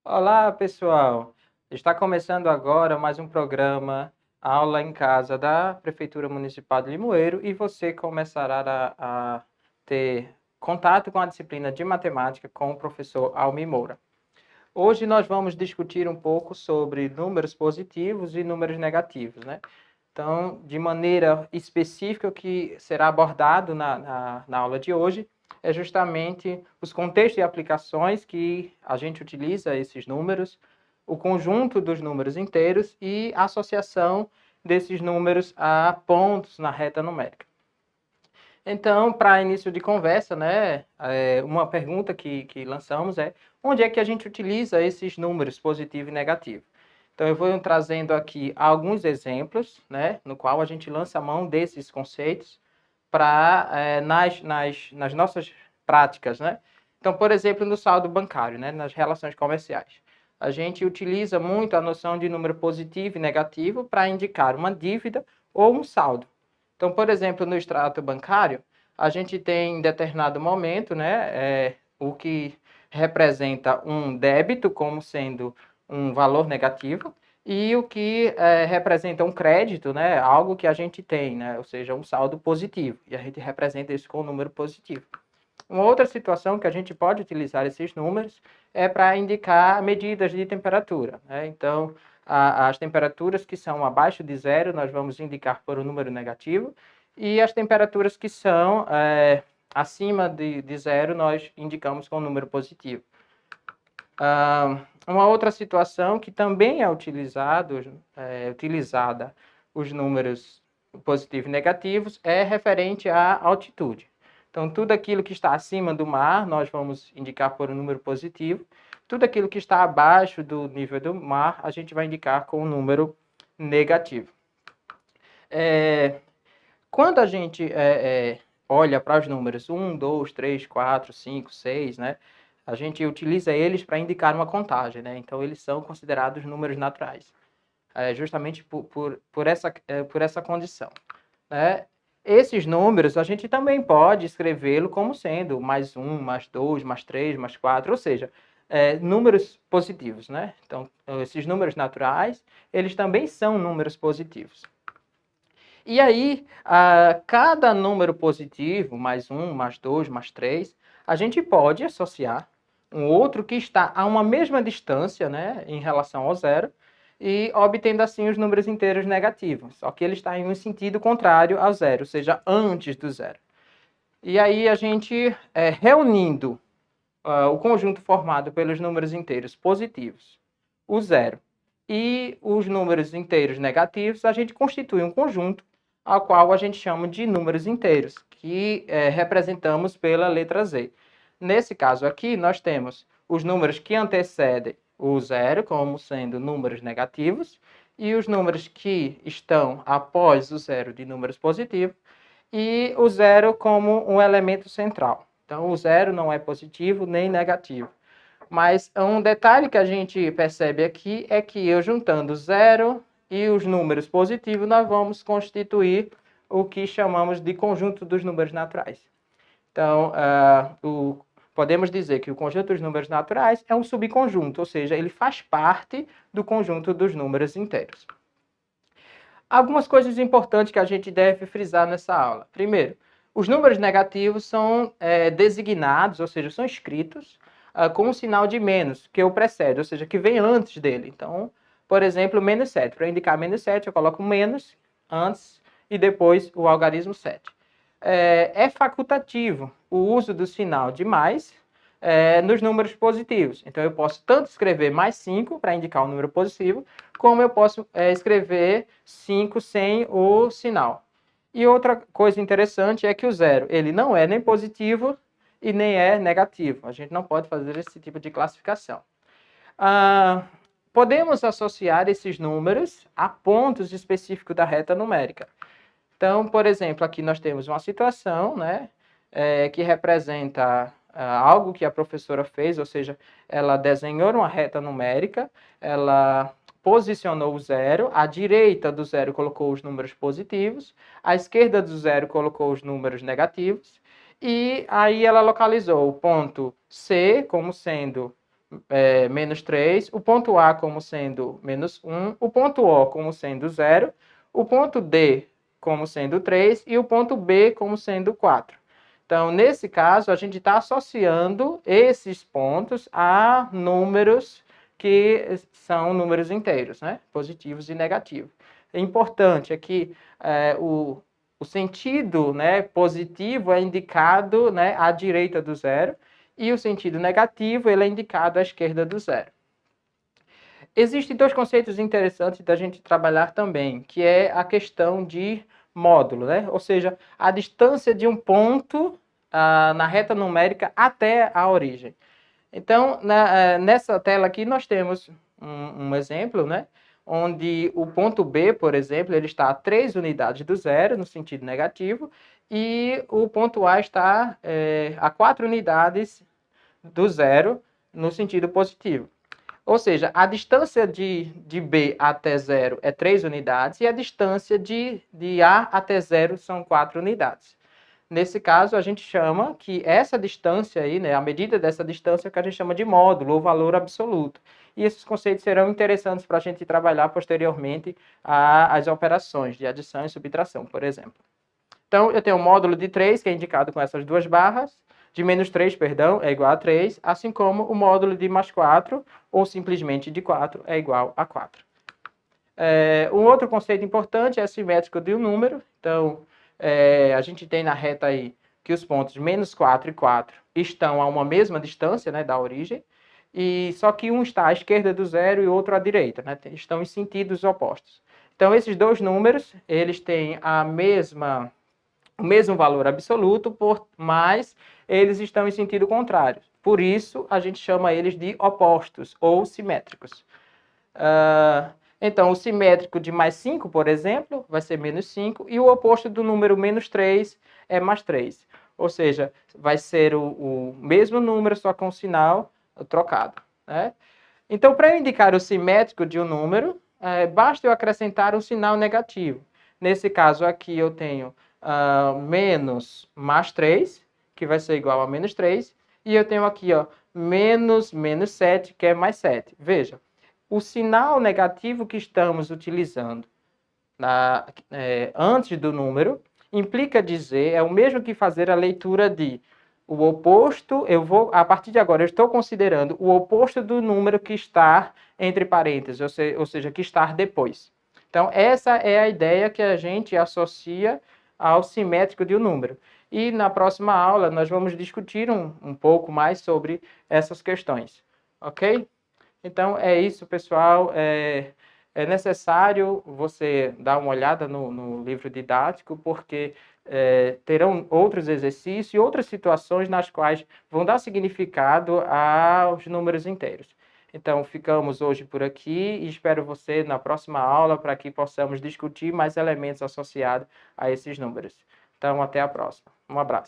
Olá, pessoal! Está começando agora mais um programa Aula em Casa da Prefeitura Municipal de Limoeiro e você começará a ter contato com a disciplina de matemática com o professor Almir Moura. Hoje nós vamos discutir um pouco sobre números positivos e números negativos, né? Então, de maneira específica, o que será abordado na aula de hoje é justamente os contextos e aplicações que a gente utiliza esses números, o conjunto dos números inteiros e a associação desses números a pontos na reta numérica. Então, para início de conversa, né, uma pergunta que lançamos é: onde é que a gente utiliza esses números positivo e negativo? Então, eu vou trazendo aqui alguns exemplos, né, no qual a gente lança a mão desses conceitos para nas nossas práticas, né? Então, por exemplo, no saldo bancário, né, nas relações comerciais, a gente utiliza muito a noção de número positivo e negativo para indicar uma dívida ou um saldo. Então, por exemplo, no extrato bancário, a gente tem em determinado momento, né, o que representa um débito como sendo um valor negativo e o que representa um crédito, né, algo que a gente tem, né, ou seja, um saldo positivo, e a gente representa isso com um número positivo. Uma outra situação que a gente pode utilizar esses números é para indicar medidas de temperatura, né? Então, as temperaturas que são abaixo de zero, nós vamos indicar por um número negativo, e as temperaturas que são acima de zero, nós indicamos com um número positivo. Uma outra situação que também é utilizada os números positivos e negativos é referente à altitude. Então, tudo aquilo que está acima do mar, nós vamos indicar por um número positivo. Tudo aquilo que está abaixo do nível do mar, a gente vai indicar com um número negativo. Quando a gente olha para os números 1, 2, 3, 4, 5, 6, né? A gente utiliza eles para indicar uma contagem, né? Então, eles são considerados números naturais, justamente por essa condição, né? Esses números, a gente também pode escrevê-lo como sendo mais 1, mais 2, mais 3, mais 4, ou seja, números positivos, né? Então, esses números naturais, eles também são números positivos. E aí, cada número positivo, mais 1, mais 2, mais 3, a gente pode associar um outro que está a uma mesma distância, né, em relação ao zero, e obtendo assim os números inteiros negativos. Só que ele está em um sentido contrário ao zero, ou seja, antes do zero. E aí a gente, reunindo o conjunto formado pelos números inteiros positivos, o zero, e os números inteiros negativos, a gente constitui um conjunto ao qual a gente chama de números inteiros, que representamos pela letra Z. Nesse caso aqui, nós temos os números que antecedem o zero, como sendo números negativos, e os números que estão após o zero de números positivos, e o zero como um elemento central. Então, o zero não é positivo nem negativo. Mas um detalhe que a gente percebe aqui é que eu juntando zero e os números positivos, nós vamos constituir o que chamamos de conjunto dos números naturais. Então, podemos dizer que o conjunto dos números naturais é um subconjunto, ou seja, ele faz parte do conjunto dos números inteiros. Algumas coisas importantes que a gente deve frisar nessa aula. Primeiro, os números negativos são designados, ou seja, são escritos com um sinal de menos, que o precede, ou seja, que vem antes dele. Então, por exemplo, menos 7. Para indicar menos 7, eu coloco menos antes e depois o algarismo 7. É facultativo o uso do sinal de mais nos números positivos. Então, eu posso tanto escrever mais 5 para indicar um número positivo, como eu posso escrever 5 sem o sinal. E outra coisa interessante é que o zero, ele não é nem positivo e nem é negativo. A gente não pode fazer esse tipo de classificação. Podemos associar esses números a pontos específicos da reta numérica. Então, por exemplo, aqui nós temos uma situação, né, que representa algo que a professora fez, ou seja, ela desenhou uma reta numérica, ela posicionou o zero, à direita do zero colocou os números positivos, à esquerda do zero colocou os números negativos, e aí ela localizou o ponto C como sendo menos 3, o ponto A como sendo menos 1, o ponto O como sendo 0, o ponto D como sendo 3 e o ponto B como sendo 4. Então, nesse caso, a gente está associando esses pontos a números que são números inteiros, né? Positivos e negativos. É importante é que o sentido, né, positivo é indicado, né, à direita do zero, e o sentido negativo ele é indicado à esquerda do zero. Existem dois conceitos interessantes da gente trabalhar também, que é a questão de módulo, né? Ou seja, a distância de um ponto na reta numérica até a origem. Então, nessa tela aqui nós temos um exemplo, né? Onde o ponto B, por exemplo, ele está a 3 unidades do zero, no sentido negativo, e o ponto A está a 4 unidades do zero, no sentido positivo. Ou seja, a distância de B até zero é 3 unidades e a distância de A até zero são 4 unidades. Nesse caso, a gente chama que essa distância aí, né, a medida dessa distância é que a gente chama de módulo ou valor absoluto. E esses conceitos serão interessantes para a gente trabalhar posteriormente as operações de adição e subtração, por exemplo. Então, eu tenho um módulo de 3, que é indicado com essas duas barras, de menos 3, perdão, é igual a 3, assim como o módulo de mais 4, ou simplesmente de 4, é igual a 4. Um outro conceito importante é simétrico de um número. Então, a gente tem na reta aí que os pontos menos 4 e 4 estão a uma mesma distância, né, da origem, e só que um está à esquerda do zero e o outro à direita, né, estão em sentidos opostos. Então, esses dois números, eles têm o mesmo valor absoluto, mas eles estão em sentido contrário. Por isso, a gente chama eles de opostos ou simétricos. Então, o simétrico de mais 5, por exemplo, vai ser menos 5, e o oposto do número menos 3 é mais 3. Ou seja, vai ser o mesmo número, só com o sinal trocado, né? Então, para eu indicar o simétrico de um número, basta eu acrescentar um sinal negativo. Nesse caso aqui, eu tenho menos mais 3, que vai ser igual a menos 3, e eu tenho aqui, ó, menos 7, que é mais 7. Veja, o sinal negativo que estamos utilizando antes do número implica dizer, é o mesmo que fazer a leitura de o oposto, a partir de agora, eu estou considerando o oposto do número que está entre parênteses, ou seja, que está depois. Então, essa é a ideia que a gente associa ao simétrico de um número. E na próxima aula, nós vamos discutir um pouco mais sobre essas questões. Ok? Então, é isso, pessoal. É necessário você dar uma olhada no livro didático, porque terão outros exercícios e outras situações nas quais vão dar significado aos números inteiros. Então, ficamos hoje por aqui e espero você na próxima aula para que possamos discutir mais elementos associados a esses números. Então, até a próxima. Um abraço.